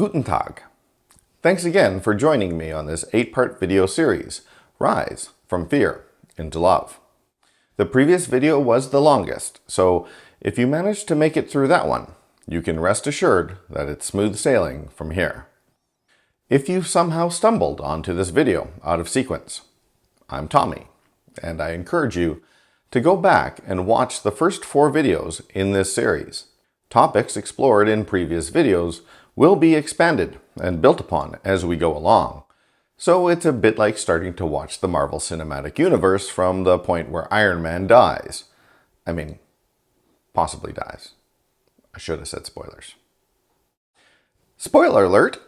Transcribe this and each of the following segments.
Guten Tag. Thanks again for joining me on this 8-part video series, Rise from Fear into Love. The previous video was the longest, so if you managed to make it through that one, you can rest assured that it's smooth sailing from here. If you somehow stumbled onto this video out of sequence, I'm Tommy, and I encourage you to go back and watch the first 4 videos in this series. Topics explored in previous videos will be expanded and built upon as we go along. So it's a bit like starting to watch the Marvel Cinematic Universe from the point where Iron Man dies. I mean, possibly dies. I should have said spoilers. Spoiler alert!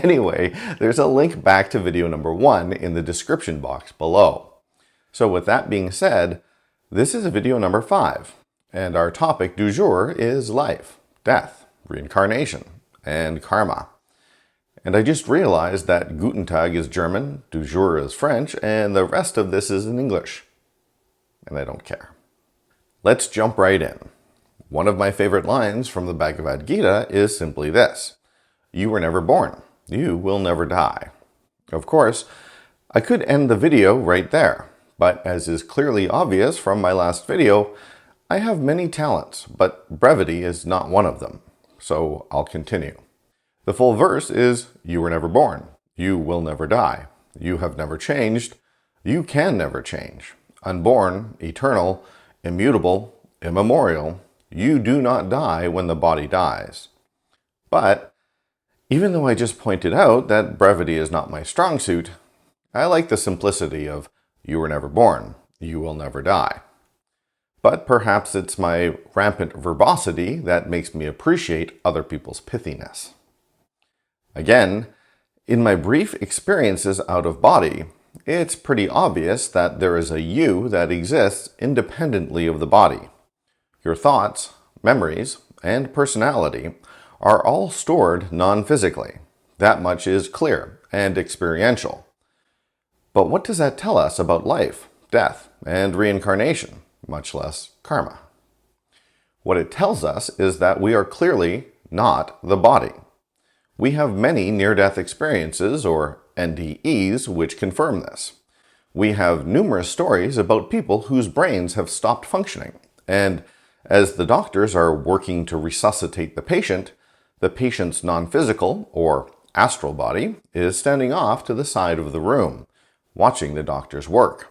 Anyway, there's a link back to video number 1 in the description box below. So with that being said, this is video number 5, and our topic du jour is life, death, reincarnation, and karma. And I just realized that Guten Tag is German, du jour is French, and the rest of this is in English. And I don't care. Let's jump right in. One of my favorite lines from the Bhagavad Gita is simply this: "You were never born. You will never die." Of course, I could end the video right there, but as is clearly obvious from my last video, I have many talents, but brevity is not one of them. So I'll continue. The full verse is, "You were never born. You will never die. You have never changed. You can never change. Unborn, eternal, immutable, immemorial. You do not die when the body dies." But even though I just pointed out that brevity is not my strong suit, I like the simplicity of "you were never born. You will never die." But perhaps it's my rampant verbosity that makes me appreciate other people's pithiness. Again, in my brief experiences out of body, it's pretty obvious that there is a you that exists independently of the body. Your thoughts, memories, and personality are all stored non-physically. That much is clear and experiential. But what does that tell us about life, death, and reincarnation, much less karma? What it tells us is that we are clearly not the body. We have many near-death experiences, or NDEs, which confirm this. We have numerous stories about people whose brains have stopped functioning, and as the doctors are working to resuscitate the patient's non-physical, or astral body, is standing off to the side of the room, watching the doctor's work.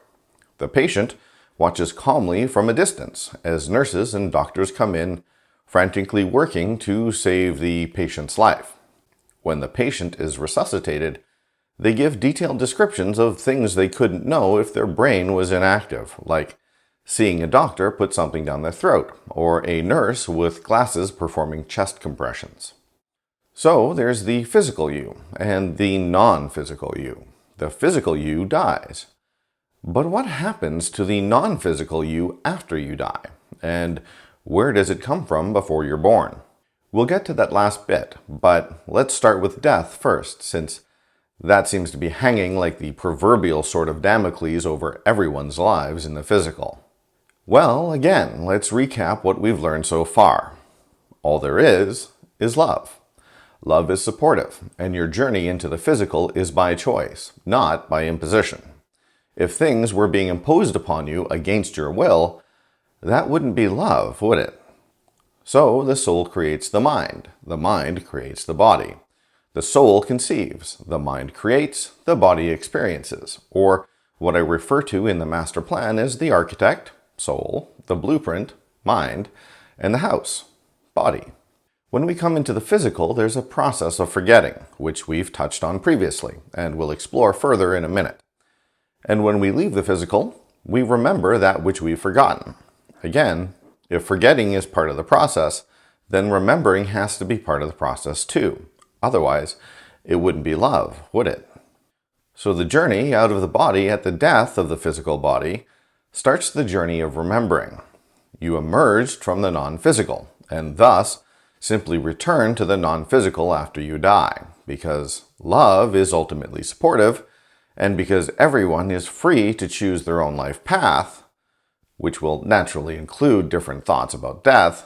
The patient watches calmly from a distance as nurses and doctors come in, frantically working to save the patient's life. When the patient is resuscitated, they give detailed descriptions of things they couldn't know if their brain was inactive, like seeing a doctor put something down their throat, or a nurse with glasses performing chest compressions. So there's the physical you and the non-physical you. The physical you dies. But what happens to the non-physical you after you die? And where does it come from before you're born? We'll get to that last bit, but let's start with death first, since that seems to be hanging like the proverbial sword of Damocles over everyone's lives in the physical. Well, again, let's recap what we've learned so far. All there is love. Love is supportive, and your journey into the physical is by choice, not by imposition. If things were being imposed upon you against your will, that wouldn't be love, would it? So the soul creates the mind creates the body. The soul conceives, the mind creates, the body experiences, or what I refer to in the master plan as the architect, soul, the blueprint, mind, and the house, body. When we come into the physical, there's a process of forgetting, which we've touched on previously, and we'll explore further in a minute. And when we leave the physical, we remember that which we've forgotten. Again, if forgetting is part of the process, then remembering has to be part of the process too. Otherwise, it wouldn't be love, would it? So the journey out of the body at the death of the physical body starts the journey of remembering. You emerged from the non-physical, and thus simply return to the non-physical after you die, because love is ultimately supportive, and because everyone is free to choose their own life path, which will naturally include different thoughts about death.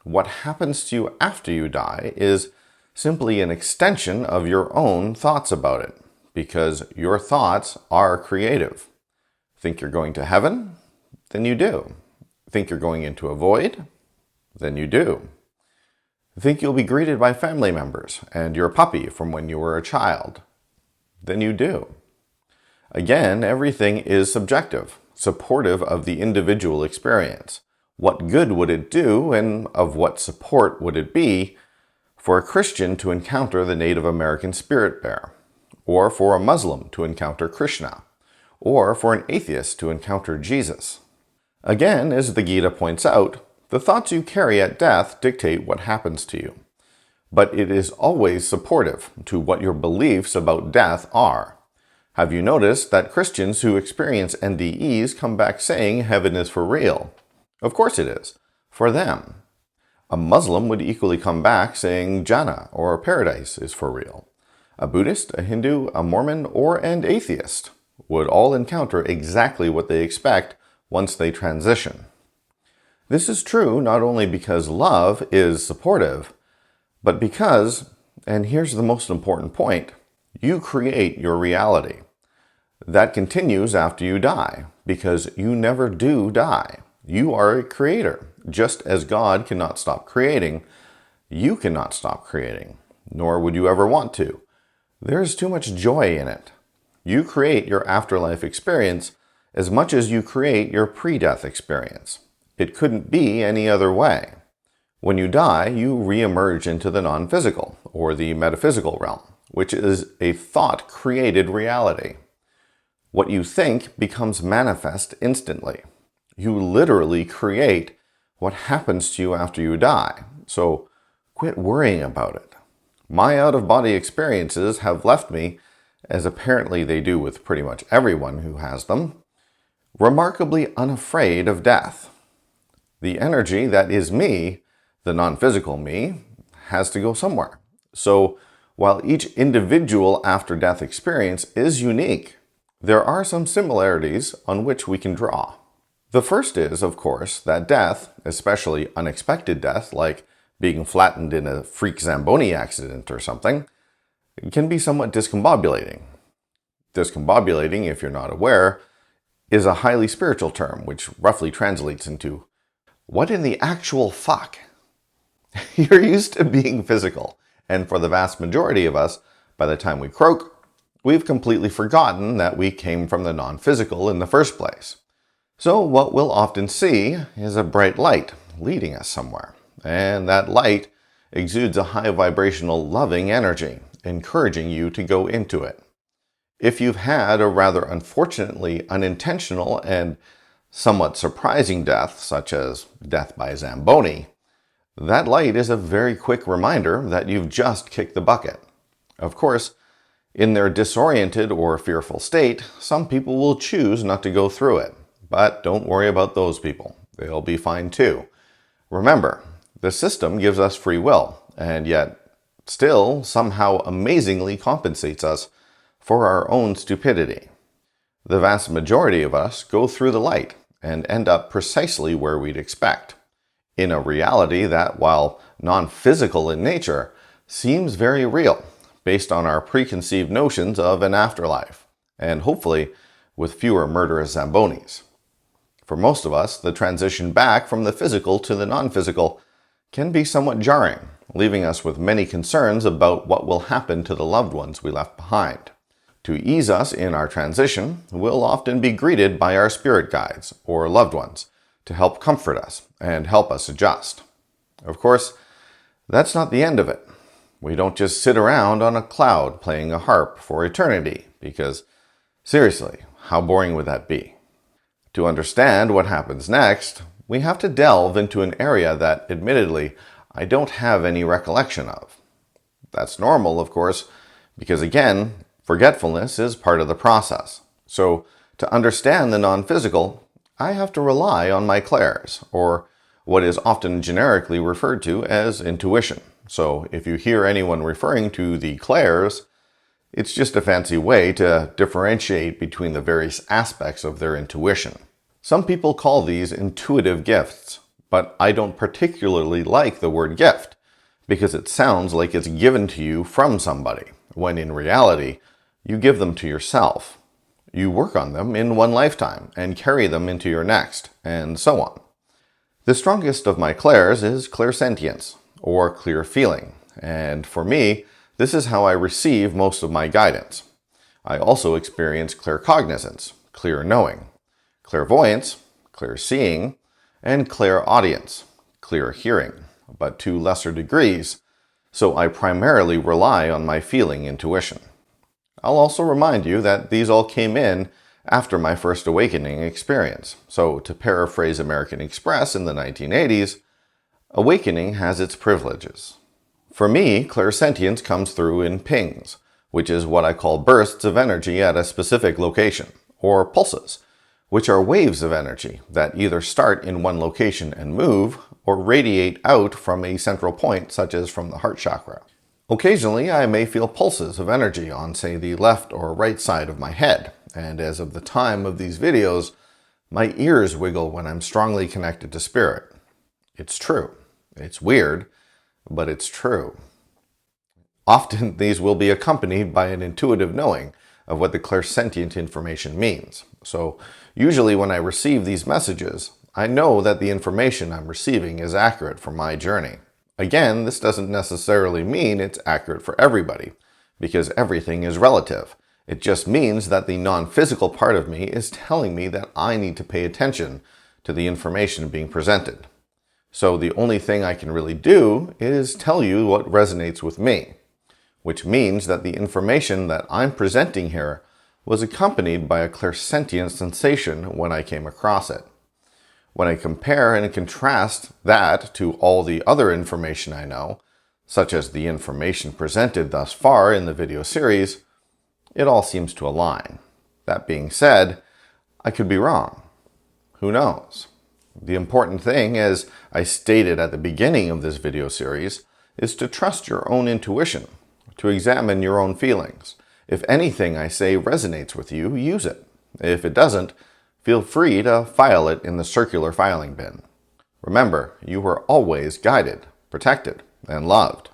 What happens to you after you die is simply an extension of your own thoughts about it, because your thoughts are creative. Think you're going to heaven? Then you do. Think you're going into a void? Then you do. Think you'll be greeted by family members and your puppy from when you were a child? Then you do. Again, everything is subjective, supportive of the individual experience. What good would it do, and of what support would it be for a Christian to encounter the Native American spirit bear, or for a Muslim to encounter Krishna, or for an atheist to encounter Jesus? Again, as the Gita points out, the thoughts you carry at death dictate what happens to you. But it is always supportive to what your beliefs about death are. Have you noticed that Christians who experience NDEs come back saying heaven is for real? Of course it is, for them. A Muslim would equally come back saying Jannah or paradise is for real. A Buddhist, a Hindu, a Mormon, or an atheist would all encounter exactly what they expect once they transition. This is true not only because love is supportive, but because, and here's the most important point, you create your reality. That continues after you die, because you never do die. You are a creator. Just as God cannot stop creating, you cannot stop creating, nor would you ever want to. There's too much joy in it. You create your afterlife experience as much as you create your pre-death experience. It couldn't be any other way. When you die, you re-emerge into the non-physical, or the metaphysical realm, which is a thought-created reality. What you think becomes manifest instantly. You literally create what happens to you after you die. So quit worrying about it. My out-of-body experiences have left me, as apparently they do with pretty much everyone who has them, remarkably unafraid of death. The energy that is me, the non-physical me, has to go somewhere. So while each individual after-death experience is unique, there are some similarities on which we can draw. The first is, of course, that death, especially unexpected death, like being flattened in a freak Zamboni accident or something, can be somewhat discombobulating. Discombobulating, if you're not aware, is a highly spiritual term, which roughly translates into, what in the actual fuck? You're used to being physical, and for the vast majority of us, by the time we croak, we've completely forgotten that we came from the non-physical in the first place. So what we'll often see is a bright light leading us somewhere, and that light exudes a high vibrational loving energy, encouraging you to go into it. If you've had a rather unfortunately unintentional and somewhat surprising death, such as death by Zamboni, that light is a very quick reminder that you've just kicked the bucket. Of course, in their disoriented or fearful state, some people will choose not to go through it. But don't worry about those people. They'll be fine too. Remember, the system gives us free will, and yet still somehow amazingly compensates us for our own stupidity. The vast majority of us go through the light and end up precisely where we'd expect, in a reality that, while non-physical in nature, seems very real, based on our preconceived notions of an afterlife, and hopefully with fewer murderous Zambonis. For most of us, the transition back from the physical to the non-physical can be somewhat jarring, leaving us with many concerns about what will happen to the loved ones we left behind. To ease us in our transition, we'll often be greeted by our spirit guides or loved ones to help comfort us and help us adjust. Of course, that's not the end of it. We don't just sit around on a cloud playing a harp for eternity, because seriously, how boring would that be? To understand what happens next, we have to delve into an area that, admittedly, I don't have any recollection of. That's normal, of course, because again, forgetfulness is part of the process. So, to understand the non-physical, I have to rely on my clairs, or what is often generically referred to as intuition. So, if you hear anyone referring to the clairs, it's just a fancy way to differentiate between the various aspects of their intuition. Some people call these intuitive gifts, but I don't particularly like the word gift, because it sounds like it's given to you from somebody, when in reality, you give them to yourself. You work on them in one lifetime and carry them into your next, and so on. The strongest of my clairs is clairsentience, or clear feeling, and for me, this is how I receive most of my guidance. I also experience claircognizance, clear knowing, clairvoyance, clear seeing, and clairaudience, clear hearing, but to lesser degrees, so I primarily rely on my feeling intuition. I'll also remind you that these all came in after my first awakening experience. So to paraphrase American Express in the 1980s, awakening has its privileges. For me, clairsentience comes through in pings, which is what I call bursts of energy at a specific location, or pulses, which are waves of energy that either start in one location and move, or radiate out from a central point, such as from the heart chakra. Occasionally, I may feel pulses of energy on, say, the left or right side of my head, and as of the time of these videos, my ears wiggle when I'm strongly connected to spirit. It's true. It's weird, but it's true. Often, these will be accompanied by an intuitive knowing of what the clairsentient information means. So, usually when I receive these messages, I know that the information I'm receiving is accurate for my journey. Again, this doesn't necessarily mean it's accurate for everybody, because everything is relative. It just means that the non-physical part of me is telling me that I need to pay attention to the information being presented. So the only thing I can really do is tell you what resonates with me, which means that the information that I'm presenting here was accompanied by a clairsentient sensation when I came across it. When I compare and contrast that to all the other information I know, such as the information presented thus far in the video series, it all seems to align. That being said, I could be wrong. Who knows? The important thing, as I stated at the beginning of this video series, is to trust your own intuition, to examine your own feelings. If anything I say resonates with you, use it. If it doesn't, feel free to file it in the circular filing bin. Remember, you are always guided, protected, and loved.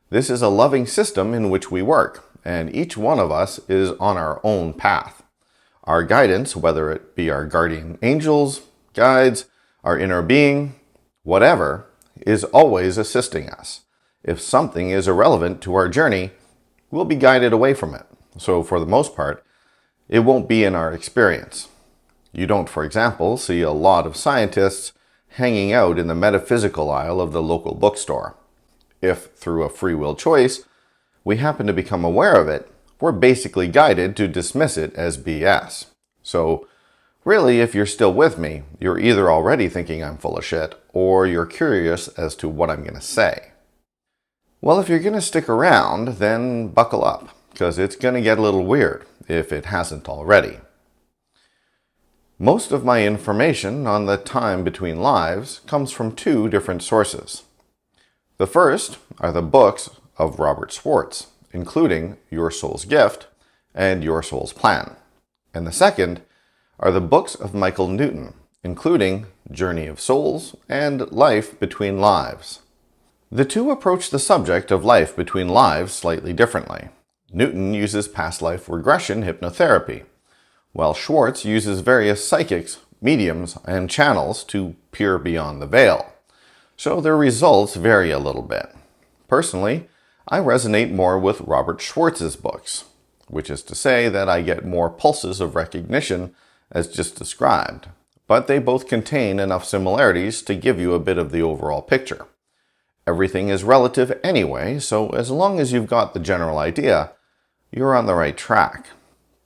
This is a loving system in which we work, and each one of us is on our own path. Our guidance, whether it be our guardian angels, guides, our inner being, whatever, is always assisting us. If something is irrelevant to our journey, we'll be guided away from it. So for the most part, it won't be in our experience. You don't, for example, see a lot of scientists hanging out in the metaphysical aisle of the local bookstore. If, through a free will choice, we happen to become aware of it, we're basically guided to dismiss it as BS. So, really, if you're still with me, you're either already thinking I'm full of shit, or you're curious as to what I'm going to say. Well, if you're going to stick around, then buckle up, because it's going to get a little weird, if it hasn't already. Most of my information on the time between lives comes from two different sources. The first are the books of Robert Schwartz, including Your Soul's Gift and Your Soul's Plan. And the second are the books of Michael Newton, including Journey of Souls and Life Between Lives. The two approach the subject of life between lives slightly differently. Newton uses past life regression hypnotherapy, while Schwartz uses various psychics, mediums, and channels to peer beyond the veil. So their results vary a little bit. Personally, I resonate more with Robert Schwartz's books, which is to say that I get more pulses of recognition as just described, but they both contain enough similarities to give you a bit of the overall picture. Everything is relative anyway, so as long as you've got the general idea, you're on the right track.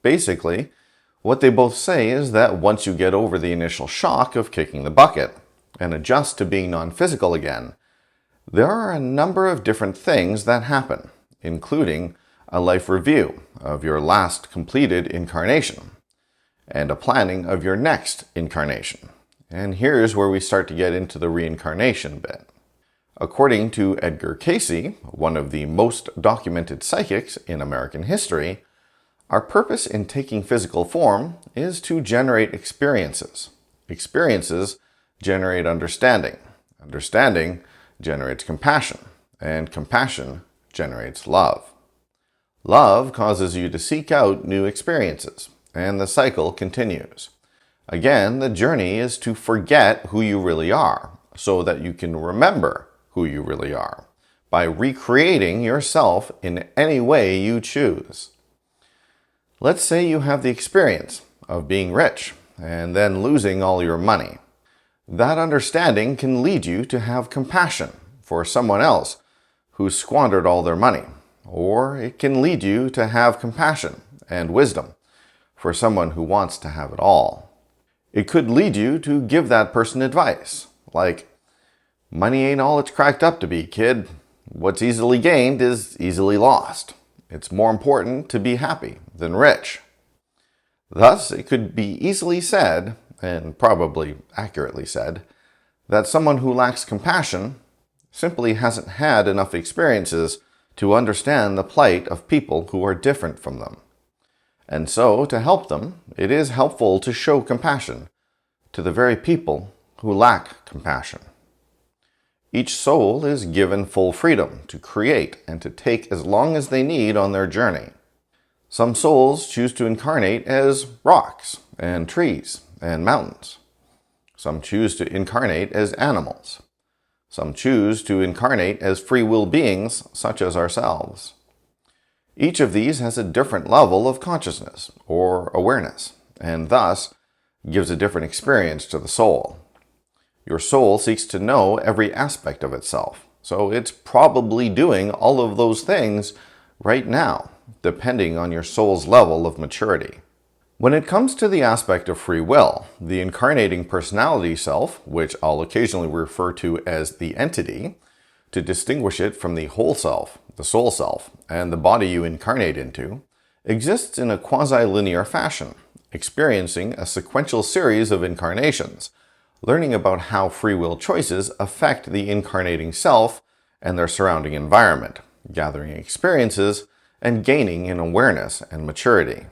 Basically, what they both say is that once you get over the initial shock of kicking the bucket and adjust to being non-physical again, there are a number of different things that happen, including a life review of your last completed incarnation and a planning of your next incarnation. And here's where we start to get into the reincarnation bit. According to Edgar Cayce, one of the most documented psychics in American history, our purpose in taking physical form is to generate experiences. Experiences generate understanding. Understanding generates compassion. and compassion generates love. Love causes you to seek out new experiences, and the cycle continues. Again, the journey is to forget who you really are, so that you can remember who you really are, by recreating yourself in any way you choose. Let's say you have the experience of being rich and then losing all your money. That understanding can lead you to have compassion for someone else who squandered all their money, or it can lead you to have compassion and wisdom for someone who wants to have it all. It could lead you to give that person advice, like, money ain't all it's cracked up to be, kid. What's easily gained is easily lost. It's more important to be happy than rich. Thus, it could be easily said, and probably accurately said, that someone who lacks compassion simply hasn't had enough experiences to understand the plight of people who are different from them. And so, to help them, it is helpful to show compassion to the very people who lack compassion. Each soul is given full freedom to create and to take as long as they need on their journey. Some souls choose to incarnate as rocks and trees and mountains. Some choose to incarnate as animals. Some choose to incarnate as free will beings such as ourselves. Each of these has a different level of consciousness or awareness, and thus gives a different experience to the soul. Your soul seeks to know every aspect of itself, so it's probably doing all of those things right now, depending on your soul's level of maturity. When it comes to the aspect of free will, the incarnating personality self, which I'll occasionally refer to as the entity, to distinguish it from the whole self, the soul self, and the body you incarnate into, exists in a quasi-linear fashion, experiencing a sequential series of incarnations, learning about how free will choices affect the incarnating self and their surrounding environment, gathering experiences, and gaining in awareness and maturity.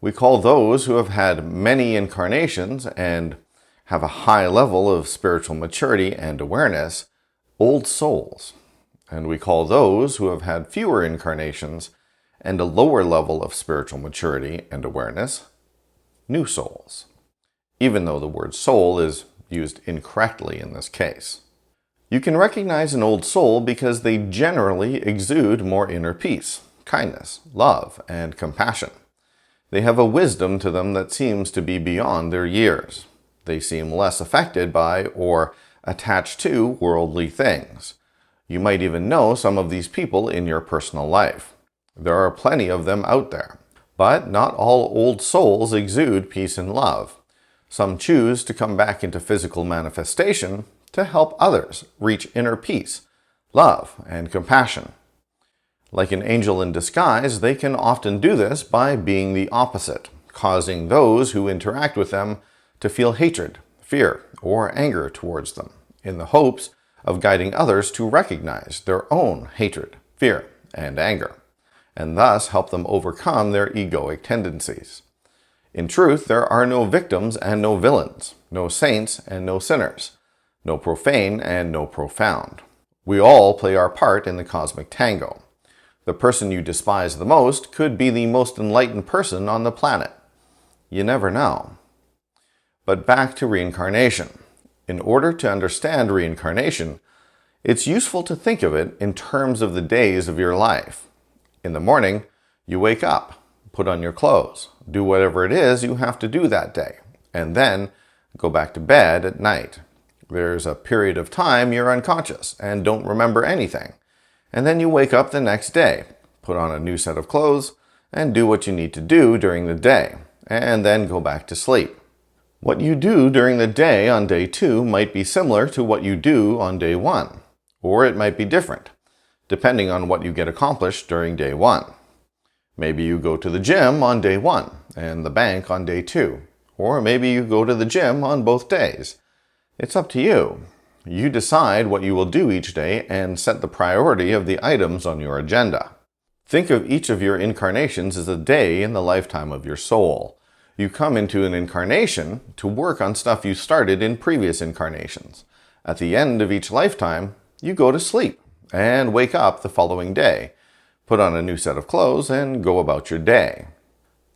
We call those who have had many incarnations and have a high level of spiritual maturity and awareness old souls, and we call those who have had fewer incarnations and a lower level of spiritual maturity and awareness new souls, even though the word soul is used incorrectly in this case. You can recognize an old soul because they generally exude more inner peace, kindness, love, and compassion. They have a wisdom to them that seems to be beyond their years. They seem less affected by or attached to worldly things. You might even know some of these people in your personal life. There are plenty of them out there. But not all old souls exude peace and love. Some choose to come back into physical manifestation to help others reach inner peace, love, and compassion. Like an angel in disguise, they can often do this by being the opposite, causing those who interact with them to feel hatred, fear, or anger towards them, in the hopes of guiding others to recognize their own hatred, fear, and anger, and thus help them overcome their egoic tendencies. In truth, there are no victims and no villains, no saints and no sinners, no profane and no profound. We all play our part in the cosmic tango. The person you despise the most could be the most enlightened person on the planet. You never know. But back to reincarnation. In order to understand reincarnation, it's useful to think of it in terms of the days of your life. In the morning, you wake up, put on your clothes, do whatever it is you have to do that day, and then go back to bed at night. There's a period of time you're unconscious and don't remember anything. And then you wake up the next day, put on a new set of clothes, and do what you need to do during the day, and then go back to sleep. What you do during the day on day 2 might be similar to what you do on day 1, or it might be different, depending on what you get accomplished during day 1. Maybe you go to the gym on day 1 and the bank on day 2, or maybe you go to the gym on both days. It's up to you. You decide what you will do each day and set the priority of the items on your agenda. Think of each of your incarnations as a day in the lifetime of your soul. You come into an incarnation to work on stuff you started in previous incarnations. At the end of each lifetime, you go to sleep and wake up the following day, put on a new set of clothes, and go about your day.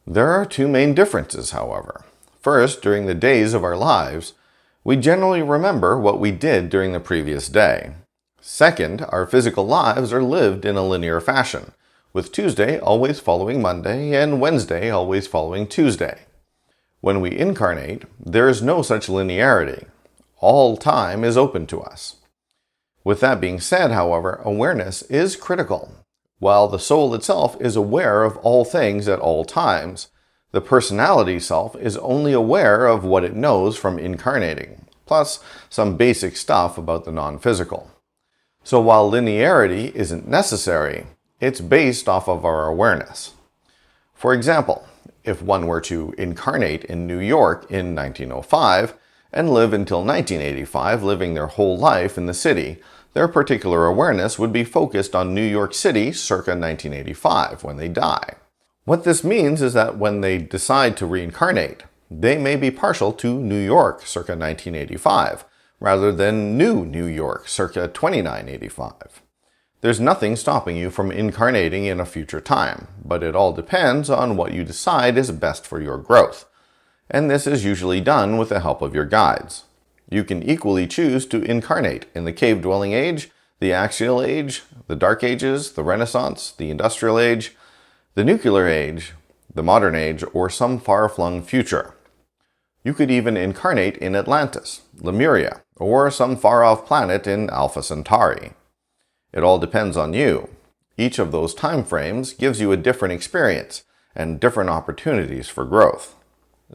There are two main differences, however. First, during the days of our lives, we generally remember what we did during the previous day. Second, our physical lives are lived in a linear fashion, with Tuesday always following Monday and Wednesday always following Tuesday. When we incarnate, there is no such linearity. All time is open to us. With that being said, however, awareness is critical. While the soul itself is aware of all things at all times, the personality self is only aware of what it knows from incarnating, plus some basic stuff about the non-physical. So while linearity isn't necessary, it's based off of our awareness. For example, if one were to incarnate in New York in 1905 and live until 1985, living their whole life in the city, their particular awareness would be focused on New York City circa 1985 when they die. What this means is that when they decide to reincarnate, they may be partial to New York circa 1985, rather than New York circa 2985. There's nothing stopping you from incarnating in a future time, but it all depends on what you decide is best for your growth. And this is usually done with the help of your guides. You can equally choose to incarnate in the cave-dwelling age, the axial age, the dark ages, the Renaissance, the industrial age, the nuclear age, the modern age, or some far-flung future. You could even incarnate in Atlantis, Lemuria, or some far-off planet in Alpha Centauri. It all depends on you. Each of those time frames gives you a different experience and different opportunities for growth.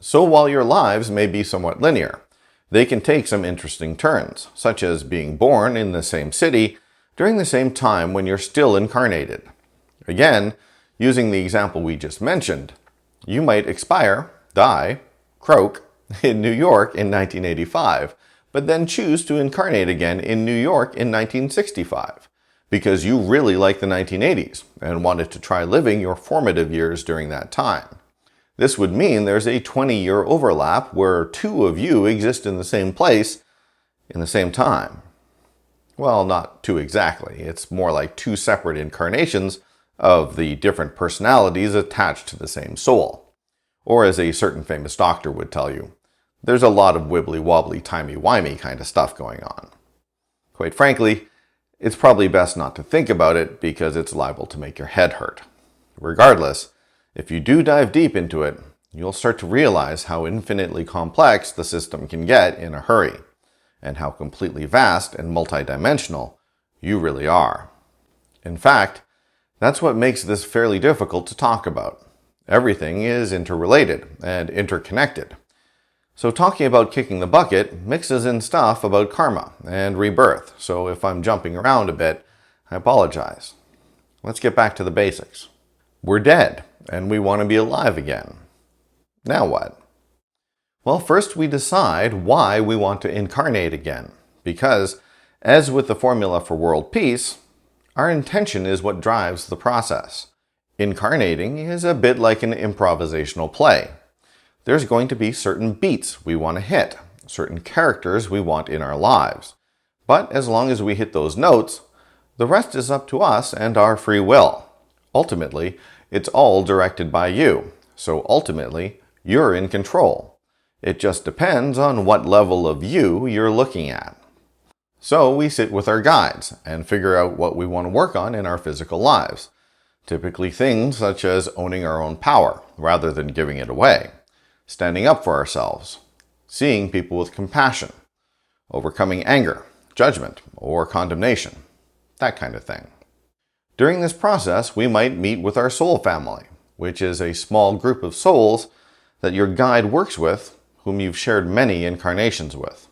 So while your lives may be somewhat linear, they can take some interesting turns, such as being born in the same city during the same time when you're still incarnated. Again, using the example we just mentioned, you might expire, die, croak, in New York in 1985, but then choose to incarnate again in New York in 1965, because you really like the 1980s and wanted to try living your formative years during that time. This would mean there's a 20-year overlap where two of you exist in the same place in the same time. Well, not two exactly. It's more like two separate incarnations of the different personalities attached to the same soul. Or as a certain famous doctor would tell you, there's a lot of wibbly-wobbly, timey-wimey kind of stuff going on. Quite frankly, it's probably best not to think about it because it's liable to make your head hurt. Regardless, if you do dive deep into it, you'll start to realize how infinitely complex the system can get in a hurry, and how completely vast and multidimensional you really are. In fact, that's what makes this fairly difficult to talk about. Everything is interrelated and interconnected. So talking about kicking the bucket mixes in stuff about karma and rebirth, so if I'm jumping around a bit, I apologize. Let's get back to the basics. We're dead, and we want to be alive again. Now what? Well, first we decide why we want to incarnate again, because, as with the formula for world peace, our intention is what drives the process. Incarnating is a bit like an improvisational play. There's going to be certain beats we want to hit, certain characters we want in our lives. But as long as we hit those notes, the rest is up to us and our free will. Ultimately, it's all directed by you, so ultimately, you're in control. It just depends on what level of you you're looking at. So we sit with our guides and figure out what we want to work on in our physical lives. Typically things such as owning our own power rather than giving it away, standing up for ourselves, seeing people with compassion, overcoming anger, judgment, or condemnation, that kind of thing. During this process, we might meet with our soul family, which is a small group of souls that your guide works with, whom you've shared many incarnations with,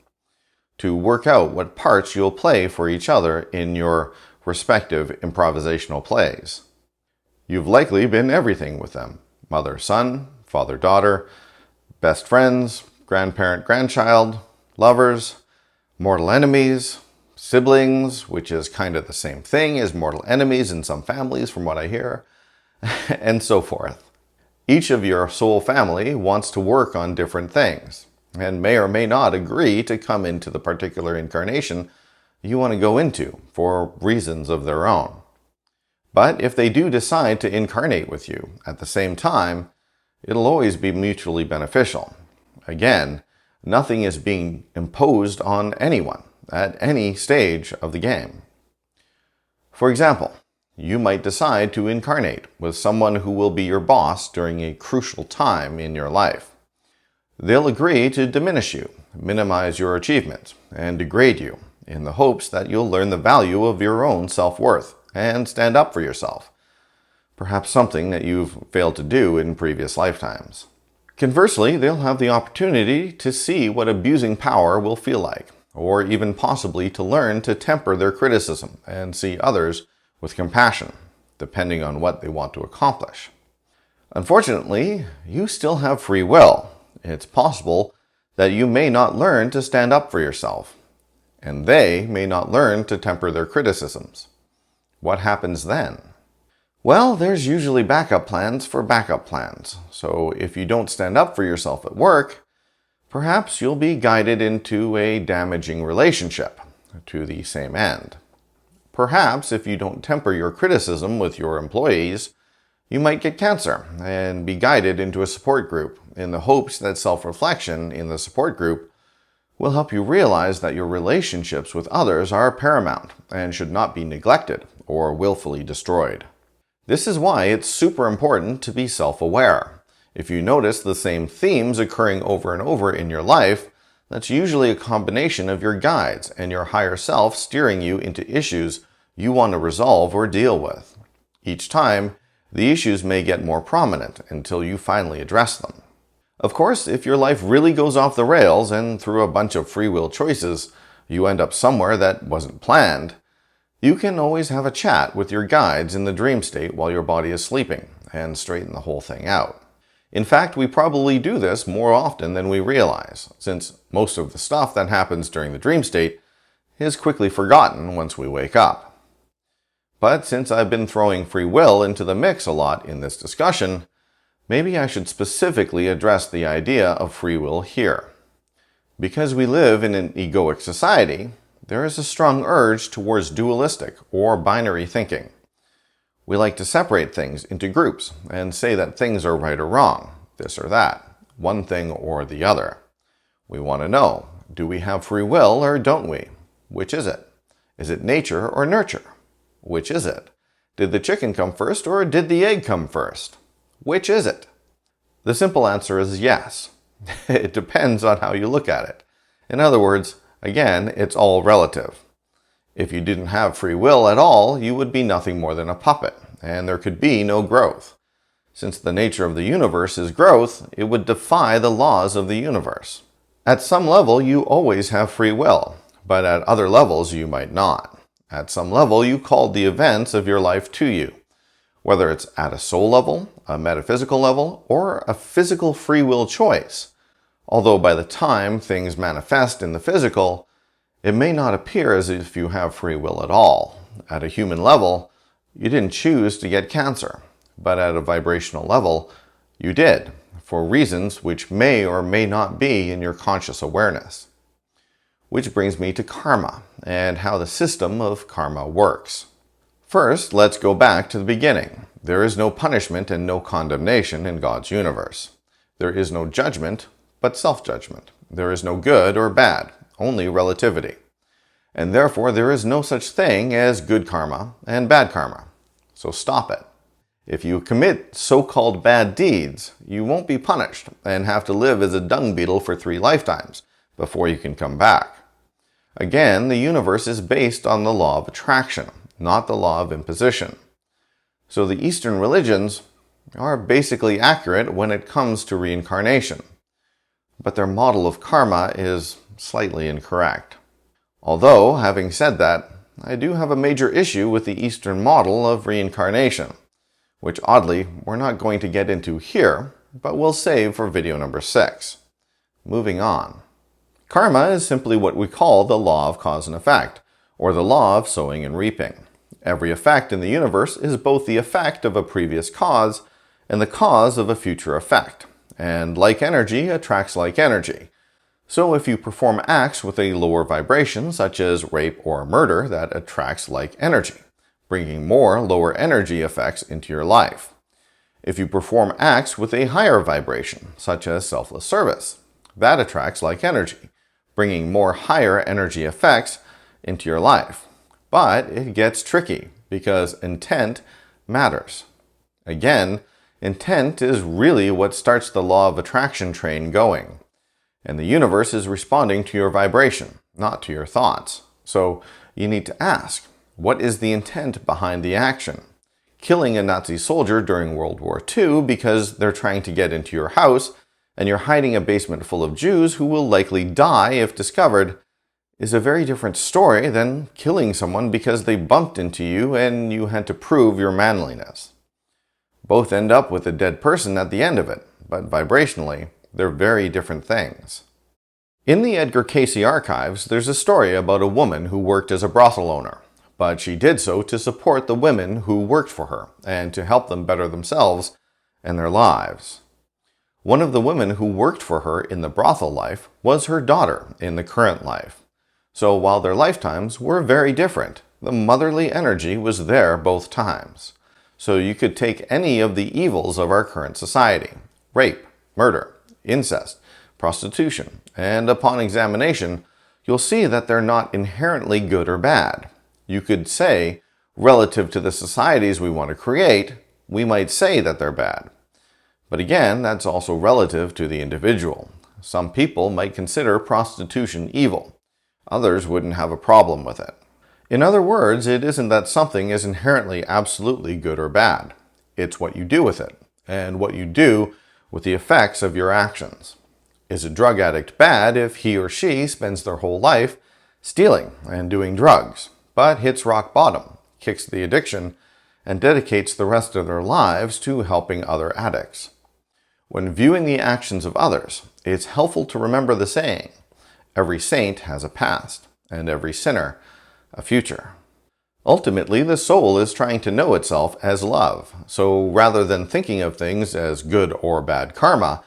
to work out what parts you'll play for each other in your respective improvisational plays. You've likely been everything with them: mother-son, father-daughter, best friends, grandparent-grandchild, lovers, mortal enemies, siblings, which is kind of the same thing as mortal enemies in some families from what I hear, and so forth. Each of your soul family wants to work on different things, and may or may not agree to come into the particular incarnation you want to go into for reasons of their own. But if they do decide to incarnate with you at the same time, it'll always be mutually beneficial. Again, nothing is being imposed on anyone at any stage of the game. For example, you might decide to incarnate with someone who will be your boss during a crucial time in your life. They'll agree to diminish you, minimize your achievements, and degrade you in the hopes that you'll learn the value of your own self-worth and stand up for yourself, perhaps something that you've failed to do in previous lifetimes. Conversely, they'll have the opportunity to see what abusing power will feel like, or even possibly to learn to temper their criticism and see others with compassion, depending on what they want to accomplish. Unfortunately, you still have free will. It's possible that you may not learn to stand up for yourself, and they may not learn to temper their criticisms. What happens then? Well, there's usually backup plans for backup plans. So if you don't stand up for yourself at work, perhaps you'll be guided into a damaging relationship to the same end. Perhaps if you don't temper your criticism with your employees, you might get cancer and be guided into a support group in the hopes that self-reflection in the support group will help you realize that your relationships with others are paramount and should not be neglected or willfully destroyed. This is why it's super important to be self-aware. If you notice the same themes occurring over and over in your life, that's usually a combination of your guides and your higher self steering you into issues you want to resolve or deal with. Each time, the issues may get more prominent until you finally address them. Of course, if your life really goes off the rails and through a bunch of free will choices, you end up somewhere that wasn't planned, you can always have a chat with your guides in the dream state while your body is sleeping and straighten the whole thing out. In fact, we probably do this more often than we realize, since most of the stuff that happens during the dream state is quickly forgotten once we wake up. But since I've been throwing free will into the mix a lot in this discussion, maybe I should specifically address the idea of free will here. Because we live in an egoic society, there is a strong urge towards dualistic or binary thinking. We like to separate things into groups and say that things are right or wrong, this or that, one thing or the other. We want to know, do we have free will or don't we? Which is it? Is it nature or nurture? Which is it? Did the chicken come first or did the egg come first? Which is it? The simple answer is yes. It depends on how you look at it. In other words, again, it's all relative. If you didn't have free will at all, you would be nothing more than a puppet, and there could be no growth. Since the nature of the universe is growth, it would defy the laws of the universe. At some level, you always have free will, but at other levels, you might not. At some level, you called the events of your life to you. Whether it's at a soul level, a metaphysical level, or a physical free will choice. Although by the time things manifest in the physical, it may not appear as if you have free will at all. At a human level, you didn't choose to get cancer, but at a vibrational level, you did, for reasons which may or may not be in your conscious awareness. Which brings me to karma and how the system of karma works. First, let's go back to the beginning. There is no punishment and no condemnation in God's universe. There is no judgment, but self-judgment. There is no good or bad, only relativity. And therefore, there is no such thing as good karma and bad karma. So stop it. If you commit so-called bad deeds, you won't be punished and have to live as a dung beetle for 3 lifetimes before you can come back. Again, the universe is based on the law of attraction, not the law of imposition. So the Eastern religions are basically accurate when it comes to reincarnation, but their model of karma is slightly incorrect. Although, having said that, I do have a major issue with the Eastern model of reincarnation, which oddly we're not going to get into here, but we'll save for video number 6. Moving on. Karma is simply what we call the law of cause and effect, or the law of sowing and reaping. Every effect in the universe is both the effect of a previous cause and the cause of a future effect. And like energy attracts like energy. So if you perform acts with a lower vibration, such as rape or murder, that attracts like energy, bringing more lower energy effects into your life. If you perform acts with a higher vibration, such as selfless service, that attracts like energy, bringing more higher energy effects into your life. But it gets tricky because intent matters. Again, intent is really what starts the law of attraction train going. And the universe is responding to your vibration, not to your thoughts. So you need to ask, what is the intent behind the action? Killing a Nazi soldier during World War II because they're trying to get into your house and you're hiding a basement full of Jews who will likely die if discovered is a very different story than killing someone because they bumped into you and you had to prove your manliness. Both end up with a dead person at the end of it, but vibrationally, they're very different things. In the Edgar Cayce archives, there's a story about a woman who worked as a brothel owner, but she did so to support the women who worked for her and to help them better themselves and their lives. One of the women who worked for her in the brothel life was her daughter in the current life. So while their lifetimes were very different, the motherly energy was there both times. So you could take any of the evils of our current society, rape, murder, incest, prostitution, and upon examination, you'll see that they're not inherently good or bad. You could say, relative to the societies we want to create, we might say that they're bad. But again, that's also relative to the individual. Some people might consider prostitution evil. Others wouldn't have a problem with it. In other words, it isn't that something is inherently absolutely good or bad. It's what you do with it, and what you do with the effects of your actions. Is a drug addict bad if he or she spends their whole life stealing and doing drugs, but hits rock bottom, kicks the addiction, and dedicates the rest of their lives to helping other addicts? When viewing the actions of others, it's helpful to remember the saying, every saint has a past, and every sinner a future. Ultimately, the soul is trying to know itself as love, so rather than thinking of things as good or bad karma,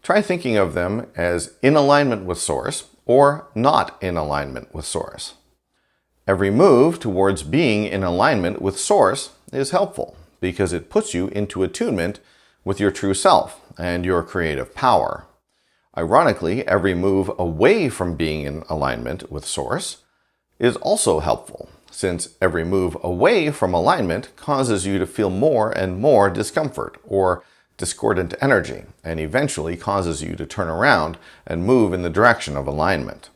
try thinking of them as in alignment with Source or not in alignment with Source. Every move towards being in alignment with Source is helpful because it puts you into attunement with your true self and your creative power. Ironically, every move away from being in alignment with Source is also helpful, since every move away from alignment causes you to feel more and more discomfort or discordant energy, and eventually causes you to turn around and move in the direction of alignment.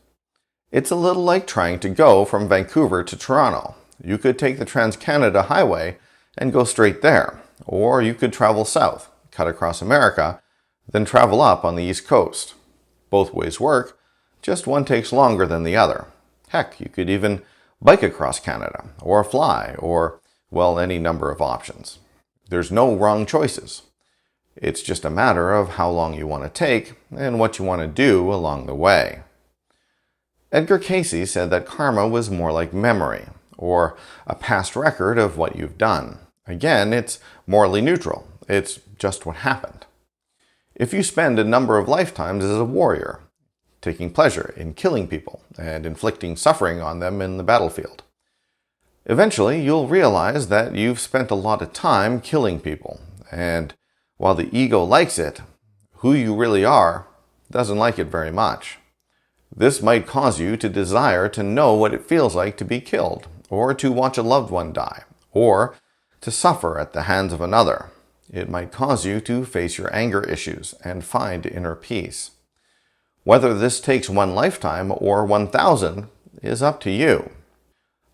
It's a little like trying to go from Vancouver to Toronto. You could take the Trans-Canada Highway and go straight there, or you could travel south, cut across America, then travel up on the East Coast. Both ways work, just one takes longer than the other. Heck, you could even bike across Canada, or fly, or, well, any number of options. There's no wrong choices. It's just a matter of how long you want to take and what you want to do along the way. Edgar Cayce said that karma was more like memory, or a past record of what you've done. Again, it's morally neutral. It's just what happened. If you spend a number of lifetimes as a warrior, taking pleasure in killing people and inflicting suffering on them in the battlefield, eventually you'll realize that you've spent a lot of time killing people, and while the ego likes it, who you really are doesn't like it very much. This might cause you to desire to know what it feels like to be killed, or to watch a loved one die, or to suffer at the hands of another. It might cause you to face your anger issues and find inner peace. Whether this takes one lifetime or 1,000 is up to you.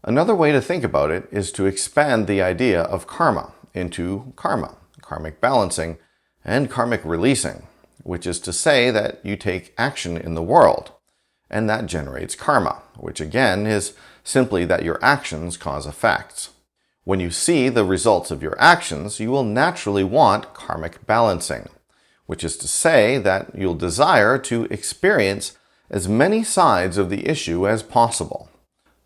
Another way to think about it is to expand the idea of karma into karma, karmic balancing, and karmic releasing, which is to say that you take action in the world, and that generates karma, which again is simply that your actions cause effects. When you see the results of your actions, you will naturally want karmic balancing, which is to say that you'll desire to experience as many sides of the issue as possible.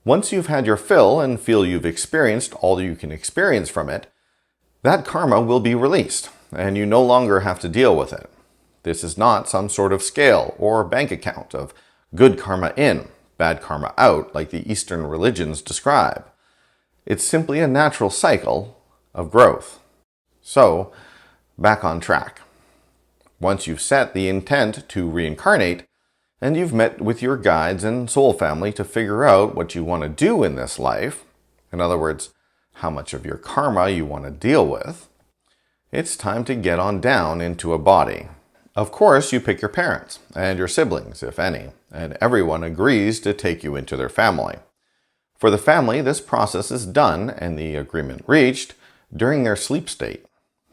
Once you've had your fill and feel you've experienced all you can experience from it, that karma will be released, and you no longer have to deal with it. This is not some sort of scale or bank account of good karma in, bad karma out, like the Eastern religions describe. It's simply a natural cycle of growth. So, back on track. Once you've set the intent to reincarnate, and you've met with your guides and soul family to figure out what you want to do in this life, in other words, how much of your karma you want to deal with, it's time to get on down into a body. Of course, you pick your parents and your siblings, if any, and everyone agrees to take you into their family. For the family, this process is done and the agreement reached during their sleep state.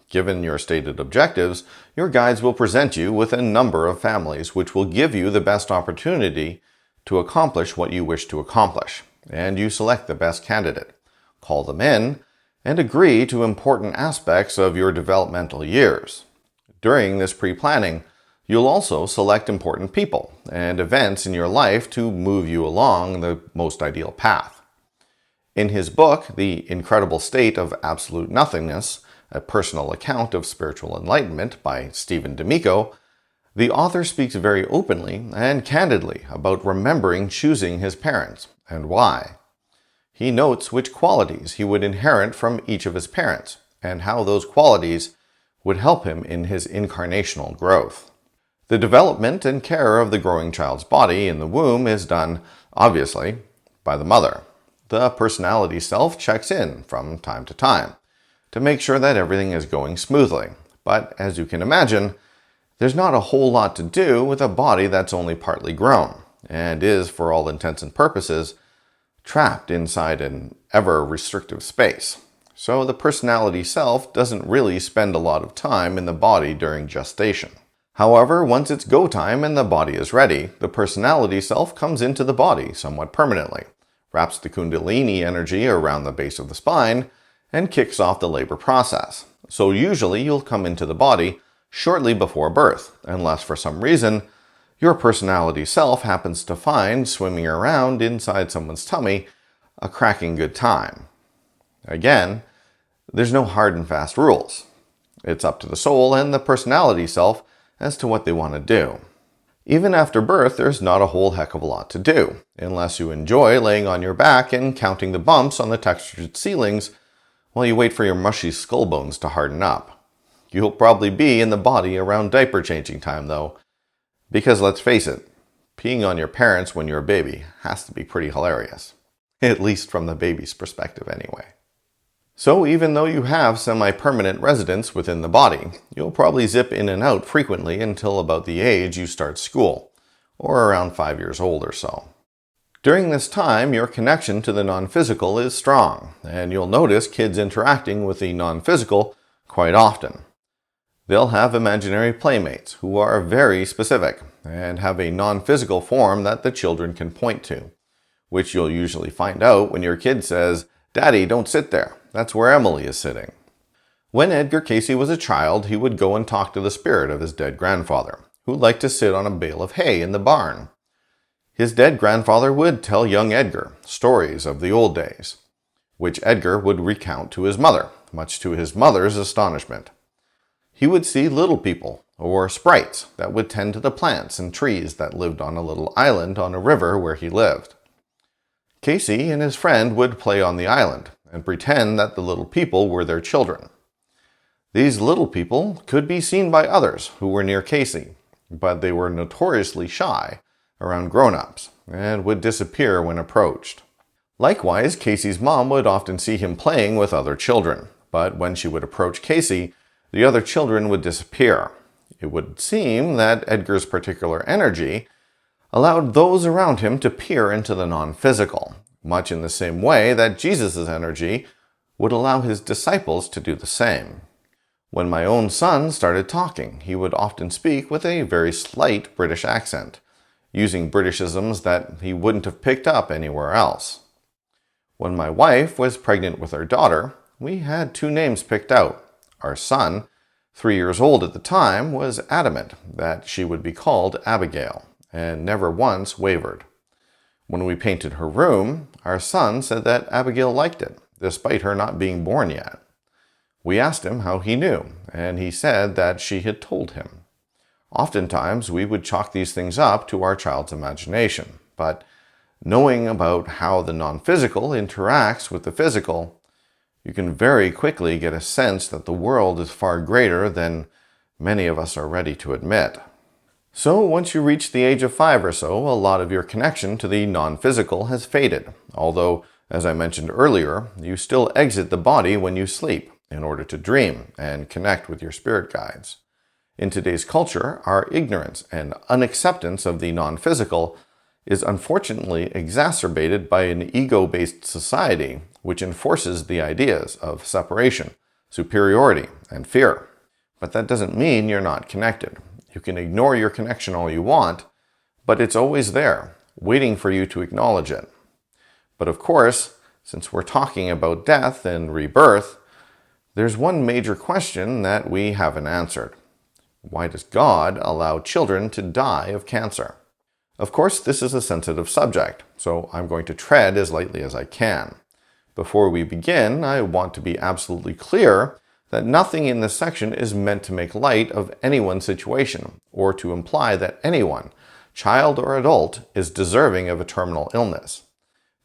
Given your stated objectives, your guides will present you with a number of families which will give you the best opportunity to accomplish what you wish to accomplish, and you select the best candidate, call them in, and agree to important aspects of your developmental years. During this pre-planning, you'll also select important people and events in your life to move you along the most ideal path. In his book, The Incredible State of Absolute Nothingness, a personal account of spiritual enlightenment by Stephen D'Amico, the author speaks very openly and candidly about remembering choosing his parents and why. He notes which qualities he would inherit from each of his parents and how those qualities would help him in his incarnational growth. The development and care of the growing child's body in the womb is done, obviously, by the mother. The personality self checks in from time to time to make sure that everything is going smoothly. But as you can imagine, there's not a whole lot to do with a body that's only partly grown and is, for all intents and purposes, trapped inside an ever-restrictive space. So the personality self doesn't really spend a lot of time in the body during gestation. However, once it's go time and the body is ready, the personality self comes into the body somewhat permanently, wraps the Kundalini energy around the base of the spine, and kicks off the labor process. So usually you'll come into the body shortly before birth, unless for some reason your personality self happens to find swimming around inside someone's tummy a cracking good time. Again, there's no hard and fast rules. It's up to the soul and the personality self as to what they want to do. Even after birth, there's not a whole heck of a lot to do, unless you enjoy laying on your back and counting the bumps on the textured ceilings while you wait for your mushy skull bones to harden up. You'll probably be in the body around diaper changing time though, because let's face it, peeing on your parents when you're a baby has to be pretty hilarious. At least from the baby's perspective anyway. So even though you have semi-permanent residence within the body, you'll probably zip in and out frequently until about the age you start school, or around 5 years old or so. During this time, your connection to the non-physical is strong, and you'll notice kids interacting with the non-physical quite often. They'll have imaginary playmates who are very specific and have a non-physical form that the children can point to, which you'll usually find out when your kid says, "Daddy, don't sit there. That's where Emily is sitting." When Edgar Cayce was a child, he would go and talk to the spirit of his dead grandfather, who liked to sit on a bale of hay in the barn. His dead grandfather would tell young Edgar stories of the old days, which Edgar would recount to his mother, much to his mother's astonishment. He would see little people, or sprites, that would tend to the plants and trees that lived on a little island on a river where he lived. Cayce and his friend would play on the island and pretend that the little people were their children. These little people could be seen by others who were near Cayce, but they were notoriously shy around grown-ups and would disappear when approached. Likewise, Cayce's mom would often see him playing with other children, but when she would approach Cayce, the other children would disappear. It would seem that Edgar's particular energy allowed those around him to peer into the non-physical, much in the same way that Jesus' energy would allow his disciples to do the same. When my own son started talking, he would often speak with a very slight British accent, using Britishisms that he wouldn't have picked up anywhere else. When my wife was pregnant with our daughter, we had 2 names picked out. Our son, 3 years old at the time, was adamant that she would be called Abigail, and never once wavered. When we painted her room, our son said that Abigail liked it, despite her not being born yet. We asked him how he knew, and he said that she had told him. Oftentimes, we would chalk these things up to our child's imagination, but knowing about how the non-physical interacts with the physical, you can very quickly get a sense that the world is far greater than many of us are ready to admit. So once you reach the age of 5 or so, a lot of your connection to the non-physical has faded, although, as I mentioned earlier, you still exit the body when you sleep in order to dream and connect with your spirit guides. In today's culture, our ignorance and unacceptance of the non-physical is unfortunately exacerbated by an ego-based society which enforces the ideas of separation, superiority, and fear. But that doesn't mean you're not connected. You can ignore your connection all you want, but it's always there, waiting for you to acknowledge it. But of course, since we're talking about death and rebirth, there's one major question that we haven't answered. Why does God allow children to die of cancer? Of course, this is a sensitive subject, so I'm going to tread as lightly as I can. Before we begin, I want to be absolutely clear that nothing in this section is meant to make light of anyone's situation or to imply that anyone, child or adult, is deserving of a terminal illness.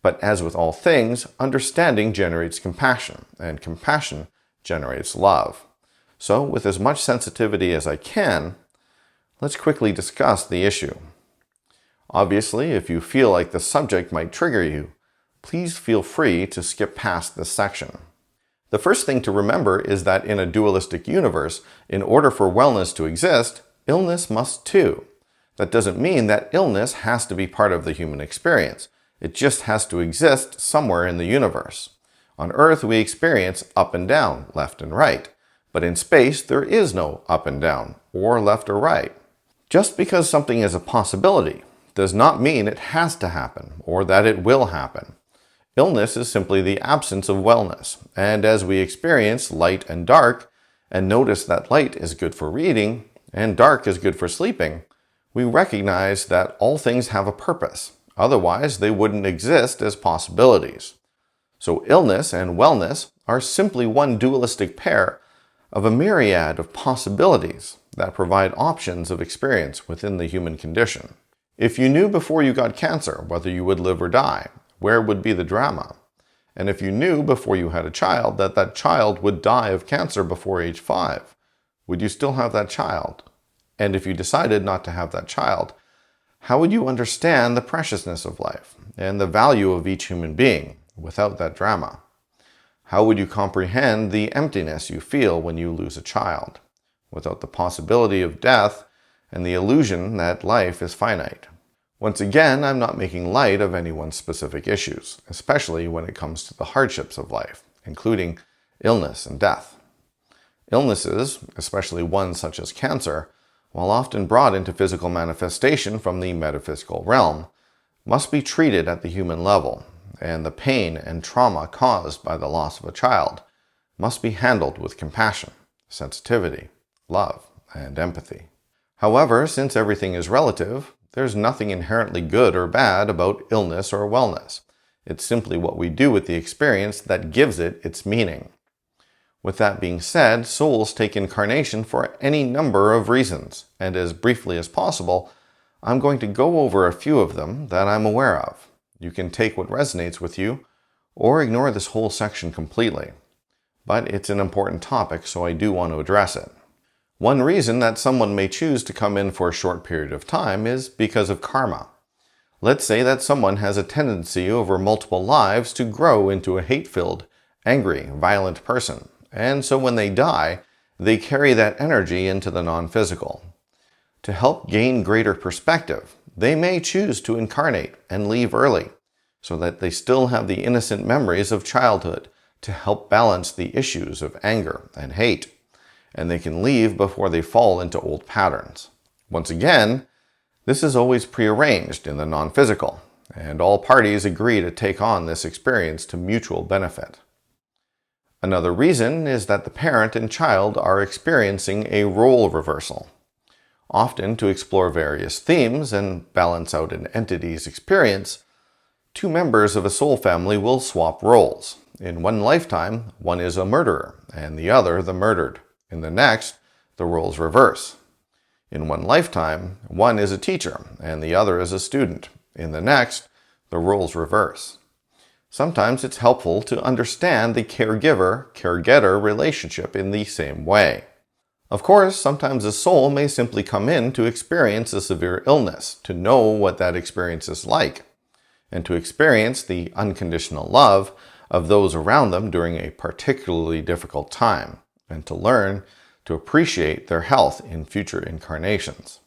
But as with all things, understanding generates compassion, and compassion generates love. So, with as much sensitivity as I can, let's quickly discuss the issue. Obviously, if you feel like the subject might trigger you, please feel free to skip past this section. The first thing to remember is that in a dualistic universe, in order for wellness to exist, illness must too. That doesn't mean that illness has to be part of the human experience. It just has to exist somewhere in the universe. On Earth, we experience up and down, left and right. But in space, there is no up and down, or left or right. Just because something is a possibility does not mean it has to happen, or that it will happen. Illness is simply the absence of wellness, and as we experience light and dark, and notice that light is good for reading, and dark is good for sleeping, we recognize that all things have a purpose. Otherwise, they wouldn't exist as possibilities. So illness and wellness are simply one dualistic pair of a myriad of possibilities that provide options of experience within the human condition. If you knew before you got cancer whether you would live or die, where would be the drama? And if you knew before you had a child that that child would die of cancer before age 5, would you still have that child? And if you decided not to have that child, how would you understand the preciousness of life and the value of each human being without that drama? How would you comprehend the emptiness you feel when you lose a child, without the possibility of death and the illusion that life is finite? Once again, I'm not making light of anyone's specific issues, especially when it comes to the hardships of life, including illness and death. Illnesses, especially ones such as cancer, while often brought into physical manifestation from the metaphysical realm, must be treated at the human level, and the pain and trauma caused by the loss of a child must be handled with compassion, sensitivity, love, and empathy. However, since everything is relative, there's nothing inherently good or bad about illness or wellness. It's simply what we do with the experience that gives it its meaning. With that being said, souls take incarnation for any number of reasons, and as briefly as possible, I'm going to go over a few of them that I'm aware of. You can take what resonates with you, or ignore this whole section completely. But it's an important topic, so I do want to address it. One reason that someone may choose to come in for a short period of time is because of karma. Let's say that someone has a tendency over multiple lives to grow into a hate-filled, angry, violent person, and so when they die, they carry that energy into the non-physical. To help gain greater perspective, they may choose to incarnate and leave early, so that they still have the innocent memories of childhood to help balance the issues of anger and hate, and they can leave before they fall into old patterns. Once again, this is always prearranged in the non-physical, and all parties agree to take on this experience to mutual benefit. Another reason is that the parent and child are experiencing a role reversal. Often, to explore various themes and balance out an entity's experience, two members of a soul family will swap roles. In one lifetime, one is a murderer, and the other the murdered. In the next, the roles reverse. In one lifetime, one is a teacher and the other is a student. In the next, the roles reverse. Sometimes it's helpful to understand the caregiver-caregetter relationship in the same way. Of course, sometimes a soul may simply come in to experience a severe illness, to know what that experience is like, and to experience the unconditional love of those around them during a particularly difficult time, and to learn to appreciate their health in future incarnations.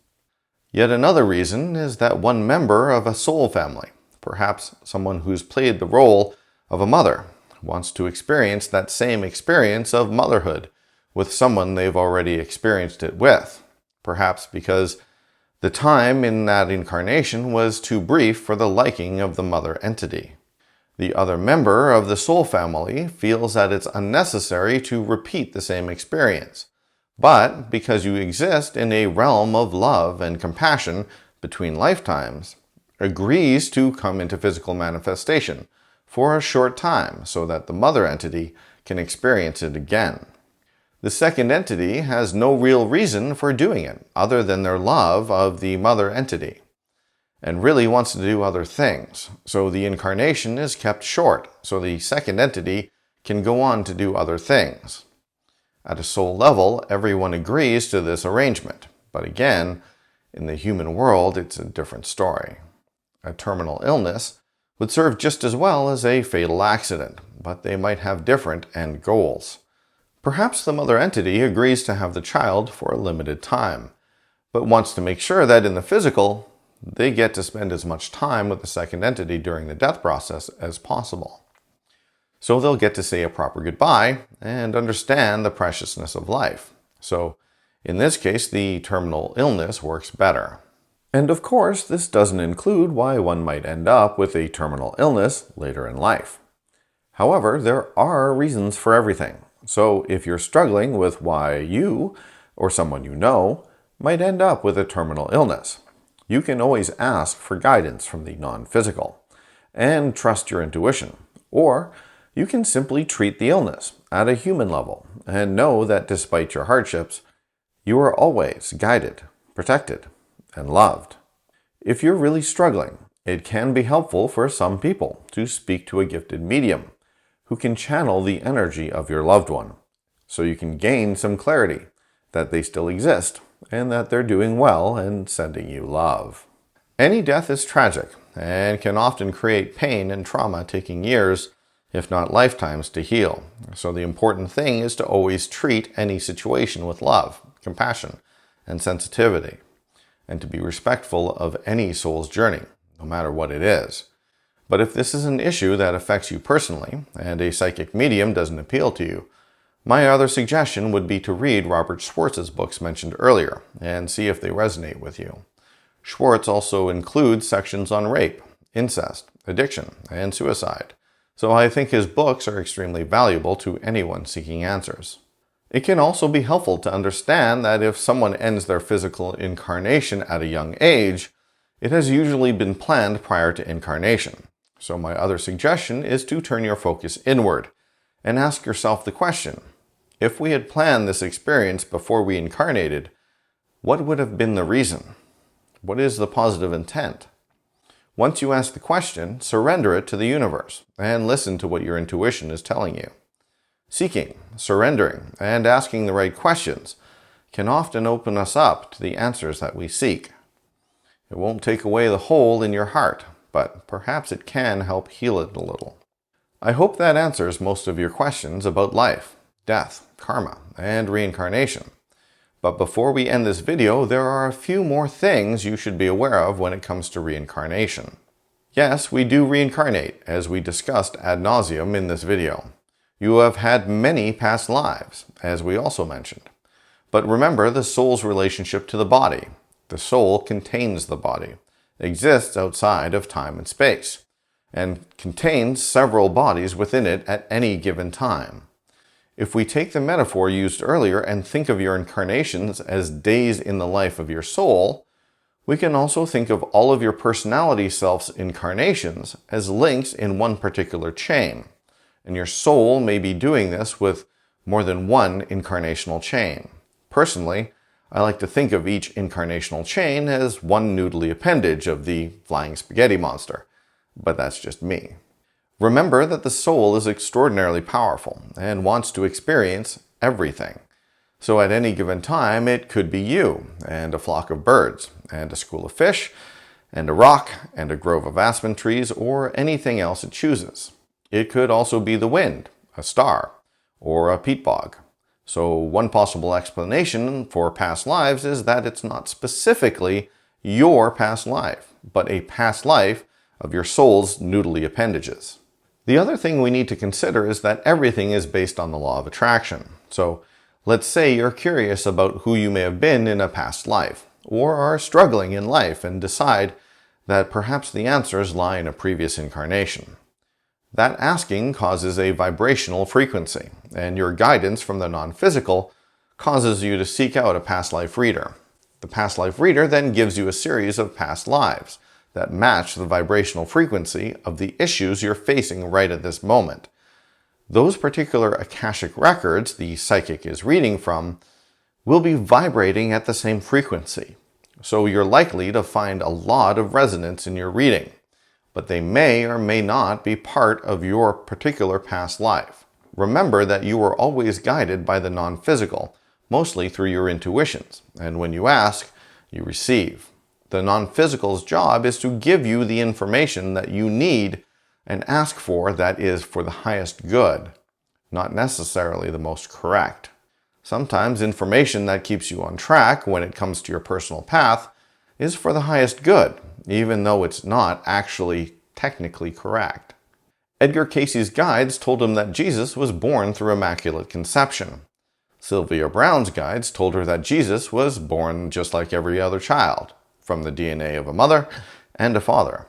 Yet another reason is that one member of a soul family, perhaps someone who's played the role of a mother, wants to experience that same experience of motherhood with someone they've already experienced it with, perhaps because the time in that incarnation was too brief for the liking of the mother entity. The other member of the soul family feels that it's unnecessary to repeat the same experience, but because you exist in a realm of love and compassion between lifetimes, agrees to come into physical manifestation for a short time so that the mother entity can experience it again. The second entity has no real reason for doing it other than their love of the mother entity, and really wants to do other things, so the incarnation is kept short so the second entity can go on to do other things. At a soul level, everyone agrees to this arrangement, but again, in the human world, it's a different story. A terminal illness would serve just as well as a fatal accident, but they might have different end goals. Perhaps the mother entity agrees to have the child for a limited time, but wants to make sure that in the physical, they get to spend as much time with the second entity during the death process as possible. So they'll get to say a proper goodbye and understand the preciousness of life. So in this case, the terminal illness works better. And of course, this doesn't include why one might end up with a terminal illness later in life. However, there are reasons for everything. So if you're struggling with why you, or someone you know, might end up with a terminal illness, you can always ask for guidance from the non-physical and trust your intuition. Or you can simply treat the illness at a human level and know that despite your hardships, you are always guided, protected, and loved. If you're really struggling, it can be helpful for some people to speak to a gifted medium who can channel the energy of your loved one, so you can gain some clarity that they still exist and that they're doing well and sending you love. Any death is tragic and can often create pain and trauma taking years, if not lifetimes, to heal. So the important thing is to always treat any situation with love, compassion, and sensitivity, and to be respectful of any soul's journey, no matter what it is. But if this is an issue that affects you personally, and a psychic medium doesn't appeal to you, my other suggestion would be to read Robert Schwartz's books mentioned earlier, and see if they resonate with you. Schwartz also includes sections on rape, incest, addiction, and suicide, so I think his books are extremely valuable to anyone seeking answers. It can also be helpful to understand that if someone ends their physical incarnation at a young age, it has usually been planned prior to incarnation. So my other suggestion is to turn your focus inward and ask yourself the question, if we had planned this experience before we incarnated, what would have been the reason? What is the positive intent? Once you ask the question, surrender it to the universe and listen to what your intuition is telling you. Seeking, surrendering, and asking the right questions can often open us up to the answers that we seek. It won't take away the hole in your heart, but perhaps it can help heal it a little. I hope that answers most of your questions about life, death, karma, and reincarnation. But before we end this video, there are a few more things you should be aware of when it comes to reincarnation. Yes, we do reincarnate, as we discussed ad nauseum in this video. You have had many past lives, as we also mentioned. But remember the soul's relationship to the body. The soul contains the body, exists outside of time and space, and contains several bodies within it at any given time. If we take the metaphor used earlier and think of your incarnations as days in the life of your soul, we can also think of all of your personality self's incarnations as links in one particular chain, and your soul may be doing this with more than one incarnational chain. Personally, I like to think of each incarnational chain as one noodly appendage of the flying spaghetti monster, but that's just me. Remember that the soul is extraordinarily powerful and wants to experience everything. So at any given time, it could be you, and a flock of birds, and a school of fish, and a rock, and a grove of aspen trees, or anything else it chooses. It could also be the wind, a star, or a peat bog. So one possible explanation for past lives is that it's not specifically your past life, but a past life of your soul's noodly appendages. The other thing we need to consider is that everything is based on the law of attraction. So let's say you're curious about who you may have been in a past life, or are struggling in life and decide that perhaps the answers lie in a previous incarnation. That asking causes a vibrational frequency, and your guidance from the non-physical causes you to seek out a past life reader. The past life reader then gives you a series of past lives that match the vibrational frequency of the issues you're facing right at this moment. Those particular Akashic records the psychic is reading from will be vibrating at the same frequency, so you're likely to find a lot of resonance in your reading, but they may or may not be part of your particular past life. Remember that you are always guided by the non-physical, mostly through your intuitions, and when you ask, you receive. The non-physical's job is to give you the information that you need and ask for that is for the highest good, not necessarily the most correct. Sometimes information that keeps you on track when it comes to your personal path is for the highest good, even though it's not actually technically correct. Edgar Cayce's guides told him that Jesus was born through Immaculate Conception. Sylvia Browne's guides told her that Jesus was born just like every other child, from the DNA of a mother and a father.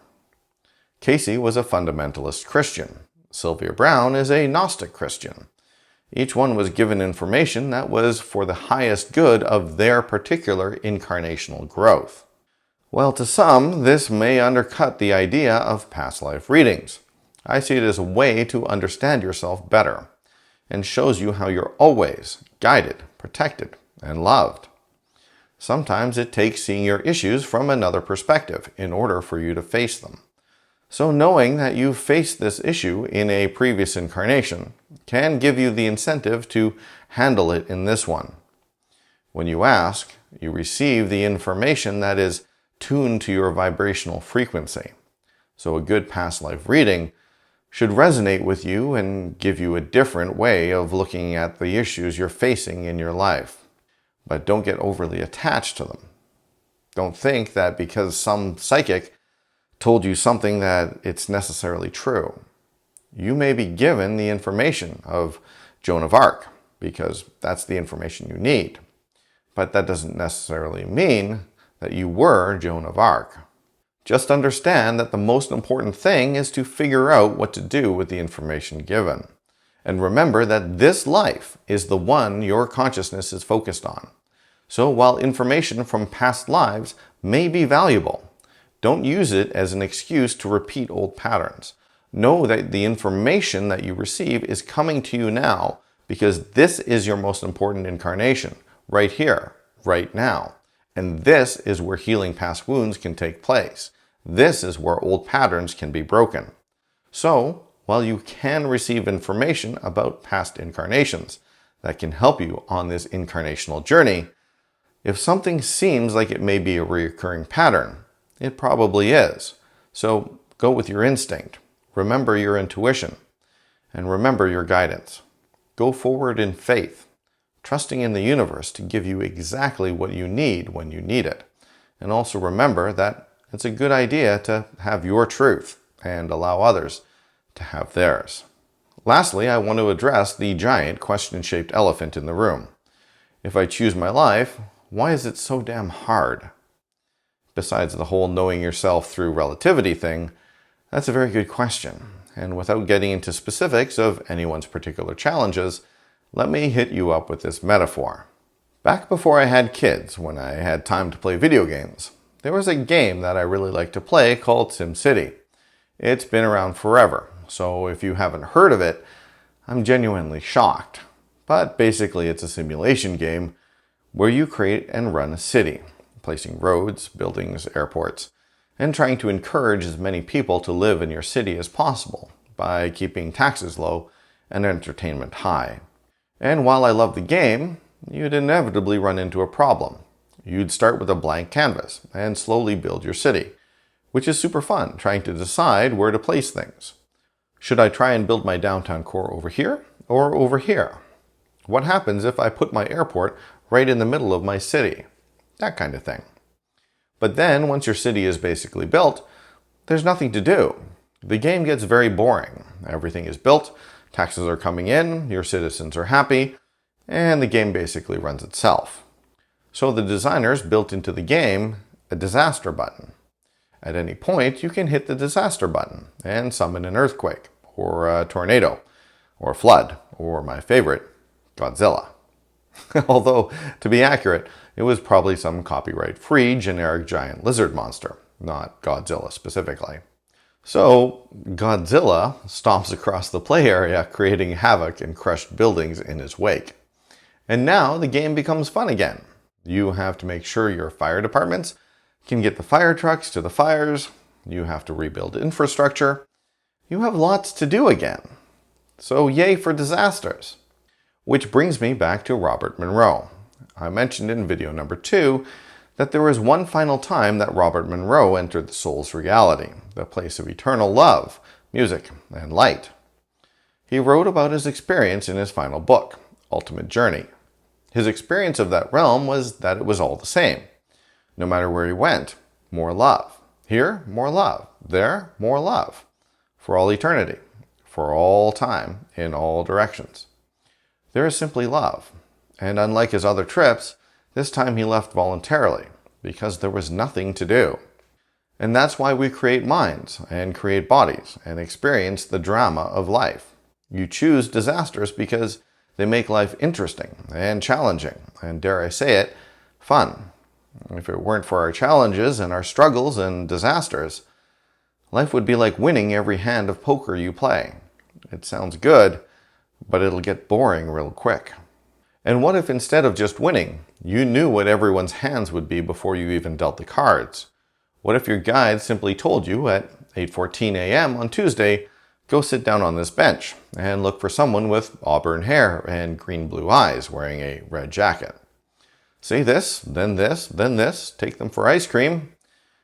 Cayce was a fundamentalist Christian. Sylvia Browne is a Gnostic Christian. Each one was given information that was for the highest good of their particular incarnational growth. Well, to some, this may undercut the idea of past life readings. I see it as a way to understand yourself better, and shows you how you're always guided, protected, and loved. Sometimes it takes seeing your issues from another perspective in order for you to face them. So knowing that you faced this issue in a previous incarnation can give you the incentive to handle it in this one. When you ask, you receive the information that is tuned to your vibrational frequency. So a good past life reading should resonate with you and give you a different way of looking at the issues you're facing in your life. But don't get overly attached to them. Don't think that because some psychic told you something that it's necessarily true. You may be given the information of Joan of Arc because that's the information you need. But that doesn't necessarily mean that you were Joan of Arc. Just understand that the most important thing is to figure out what to do with the information given. And remember that this life is the one your consciousness is focused on. So while information from past lives may be valuable, don't use it as an excuse to repeat old patterns. Know that the information that you receive is coming to you now because this is your most important incarnation, right here, right now. And this is where healing past wounds can take place. This is where old patterns can be broken. So, while you can receive information about past incarnations that can help you on this incarnational journey, if something seems like it may be a recurring pattern, it probably is. So go with your instinct. Remember your intuition. And remember your guidance. Go forward in faith, trusting in the universe to give you exactly what you need when you need it. And also remember that it's a good idea to have your truth and allow others to have theirs. Lastly, I want to address the giant question-shaped elephant in the room. If I choose my life, why is it so damn hard? Besides the whole knowing yourself through relativity thing, that's a very good question. And without getting into specifics of anyone's particular challenges, let me hit you up with this metaphor. Back before I had kids, when I had time to play video games, there was a game that I really liked to play called SimCity. It's been around forever, so if you haven't heard of it, I'm genuinely shocked. But basically it's a simulation game where you create and run a city, placing roads, buildings, airports, and trying to encourage as many people to live in your city as possible by keeping taxes low and entertainment high. And while I love the game, you'd inevitably run into a problem. You'd start with a blank canvas and slowly build your city, which is super fun, trying to decide where to place things. Should I try and build my downtown core over here or over here? What happens if I put my airport right in the middle of my city? That kind of thing. But then, once your city is basically built, there's nothing to do. The game gets very boring. Everything is built, taxes are coming in, your citizens are happy, and the game basically runs itself. So the designers built into the game a disaster button. At any point, you can hit the disaster button and summon an earthquake, or a tornado, or a flood, or my favorite, Godzilla. Although, to be accurate, it was probably some copyright-free generic giant lizard monster, not Godzilla specifically. So, Godzilla stomps across the play area, creating havoc and crushed buildings in his wake. And now the game becomes fun again. You have to make sure your fire departments can get the fire trucks to the fires. You have to rebuild infrastructure. You have lots to do again. So yay for disasters. Which brings me back to Robert Monroe. I mentioned in video number 2 that there was one final time that Robert Monroe entered the soul's reality, the place of eternal love, music, and light. He wrote about his experience in his final book, Ultimate Journey. His experience of that realm was that it was all the same. No matter where he went, more love. Here, more love. There, more love. For all eternity. For all time. In all directions. There is simply love. And unlike his other trips, this time he left voluntarily, because there was nothing to do. And that's why we create minds, and create bodies, and experience the drama of life. You choose disasters because they make life interesting, and challenging, and dare I say it, fun. If it weren't for our challenges, and our struggles, and disasters, life would be like winning every hand of poker you play. It sounds good, but it'll get boring real quick. And what if instead of just winning, you knew what everyone's hands would be before you even dealt the cards? What if your guide simply told you at 8:14 a.m. on Tuesday, go sit down on this bench and look for someone with auburn hair and green-blue eyes wearing a red jacket. Say this, then this, then this, take them for ice cream,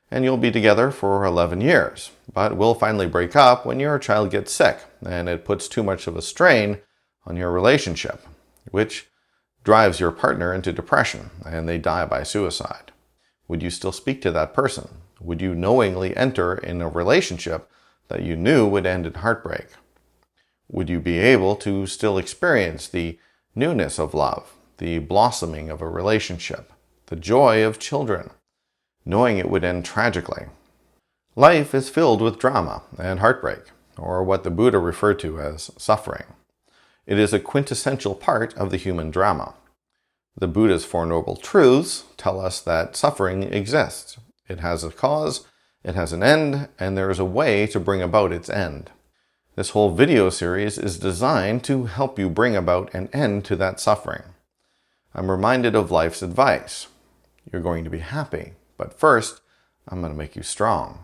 and you'll be together for 11 years. But we'll finally break up when your child gets sick and it puts too much of a strain on your relationship, which drives your partner into depression and they die by suicide. Would you still speak to that person? Would you knowingly enter in a relationship that you knew would end in heartbreak? Would you be able to still experience the newness of love, the blossoming of a relationship, the joy of children, knowing it would end tragically? Life is filled with drama and heartbreak, or what the Buddha referred to as suffering. It is a quintessential part of the human drama. The Buddha's Four Noble Truths tell us that suffering exists. It has a cause, it has an end, and there is a way to bring about its end. This whole video series is designed to help you bring about an end to that suffering. I'm reminded of life's advice. You're going to be happy, but first, I'm going to make you strong.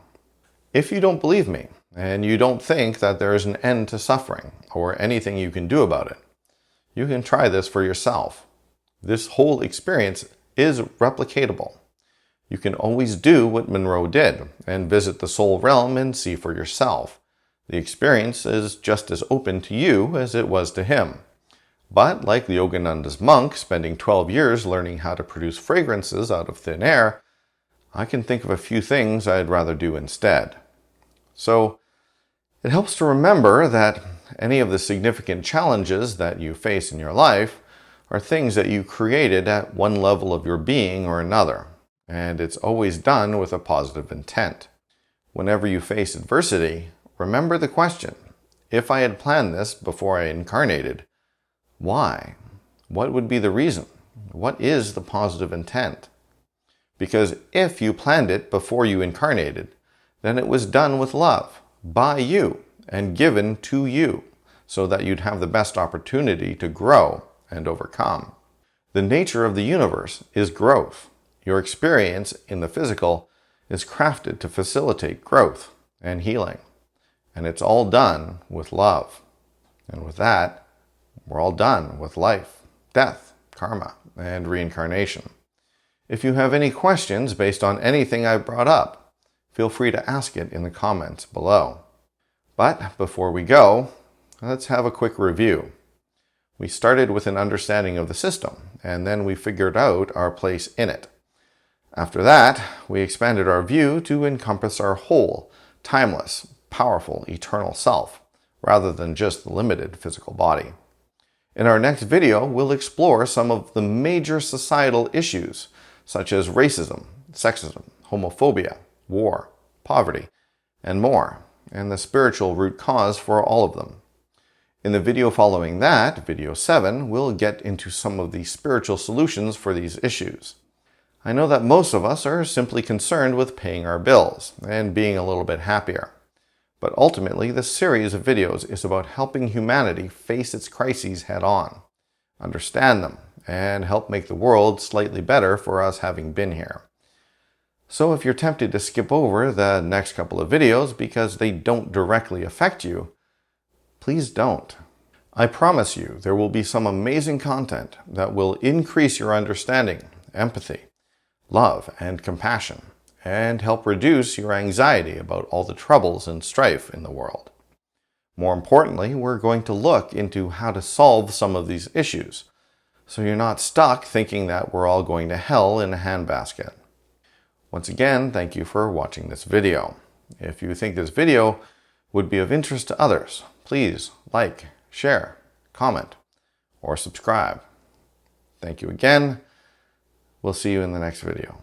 If you don't believe me, and you don't think that there is an end to suffering, or anything you can do about it, you can try this for yourself. This whole experience is replicatable. You can always do what Monroe did, and visit the soul realm and see for yourself. The experience is just as open to you as it was to him. But like the Yogananda's monk spending 12 years learning how to produce fragrances out of thin air, I can think of a few things I'd rather do instead. So, it helps to remember that any of the significant challenges that you face in your life are things that you created at one level of your being or another, and it's always done with a positive intent. Whenever you face adversity, remember the question, if I had planned this before I incarnated, why? What would be the reason? What is the positive intent? Because if you planned it before you incarnated, then it was done with love, by you, and given to you, so that you'd have the best opportunity to grow and overcome. The nature of the universe is growth. Your experience in the physical is crafted to facilitate growth and healing. And it's all done with love. And with that, we're all done with life, death, karma, and reincarnation. If you have any questions based on anything I brought up, feel free to ask it in the comments below. But before we go, let's have a quick review. We started with an understanding of the system, and then we figured out our place in it. After that, we expanded our view to encompass our whole, timeless, powerful, eternal self, rather than just the limited physical body. In our next video, we'll explore some of the major societal issues, such as racism, sexism, homophobia, war, poverty, and more, and the spiritual root cause for all of them. In the video following that, video 7, we'll get into some of the spiritual solutions for these issues. I know that most of us are simply concerned with paying our bills and being a little bit happier. But ultimately, this series of videos is about helping humanity face its crises head on, understand them, and help make the world slightly better for us having been here. So if you're tempted to skip over the next couple of videos because they don't directly affect you, please don't. I promise you there will be some amazing content that will increase your understanding, empathy, love, and compassion, and help reduce your anxiety about all the troubles and strife in the world. More importantly, we're going to look into how to solve some of these issues, so you're not stuck thinking that we're all going to hell in a handbasket. Once again, thank you for watching this video. If you think this video would be of interest to others, please like, share, comment, or subscribe. Thank you again. We'll see you in the next video.